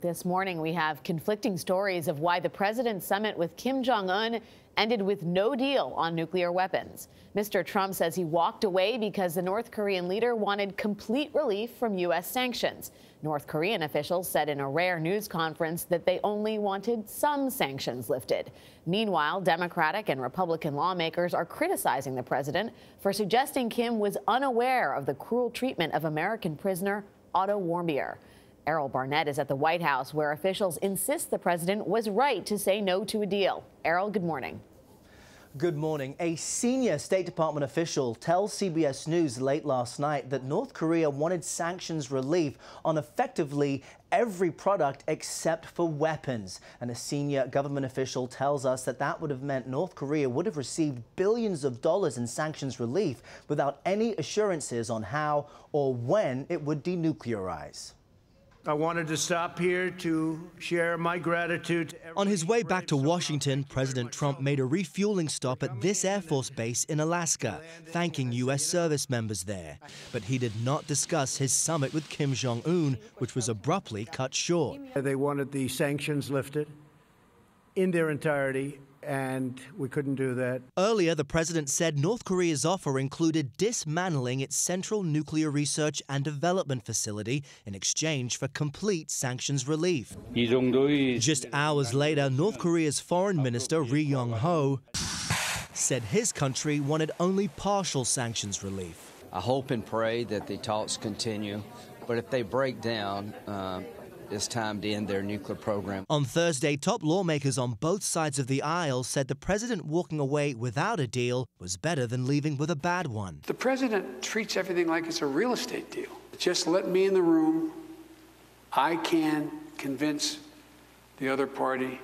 This morning, we have conflicting stories of why the president's summit with Kim Jong Un ended with no deal on nuclear weapons. Mr. Trump says he walked away because the North Korean leader wanted complete relief from U.S. sanctions. North Korean officials said in a rare news conference that they only wanted some sanctions lifted. Meanwhile, Democratic and Republican lawmakers are criticizing the president for suggesting Kim was unaware of the cruel treatment of American prisoner Otto Warmbier. Errol Barnett is at the White House, where officials insist the president was right to say no to a deal. Errol, good morning. Good morning. A senior State Department official tells CBS News late last night that North Korea wanted sanctions relief on effectively every product except for weapons. And a senior government official tells us that that would have meant North Korea would have received billions of dollars in sanctions relief without any assurances on how or when it would denuclearize. I wanted to stop here to share my gratitude to everyone. On his way back to Washington, President Trump made a refueling stop at this Air Force base in Alaska, thanking U.S. service members there. But he did not discuss his summit with Kim Jong Un, which was abruptly cut short. They wanted the sanctions lifted in their entirety, and we couldn't do that. Earlier, the president said North Korea's offer included dismantling its central nuclear research and development facility in exchange for complete sanctions relief. Just hours later, North Korea's foreign minister Ri Yong-ho said his country wanted only partial sanctions relief. I hope and pray that the talks continue, but if they break down, it's time to end their nuclear program. On Thursday, top lawmakers on both sides of the aisle said the president walking away without a deal was better than leaving with a bad one. The president treats everything like it's a real estate deal. Just let me in the room. I can convince the other party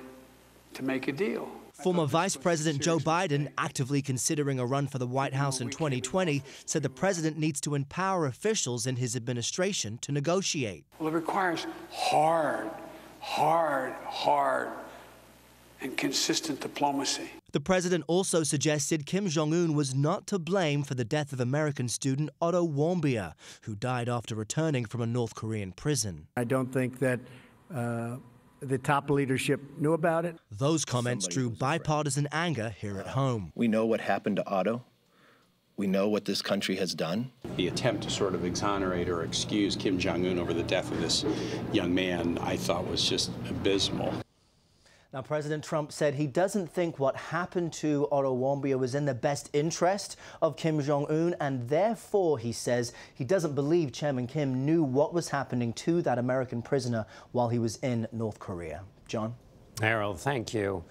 to make a deal. Former Vice President Joe Biden, actively considering a run for the White House in 2020, said the president needs to empower officials in his administration to negotiate. Well, it requires hard and consistent diplomacy. The president also suggested Kim Jong Un was not to blame for the death of American student Otto Warmbier, who died after returning from a North Korean prison. I don't think that the top leadership knew about it. Those comments drew bipartisan anger here at home. We know what happened to Otto. We know what this country has done. The attempt to sort of exonerate or excuse Kim Jong Un over the death of this young man, I thought was just abysmal. Now, President Trump said he doesn't think what happened to Otto Warmbier was in the best interest of Kim Jong Un, and therefore, he says, he doesn't believe Chairman Kim knew what was happening to that American prisoner while he was in North Korea. John? Errol, thank you.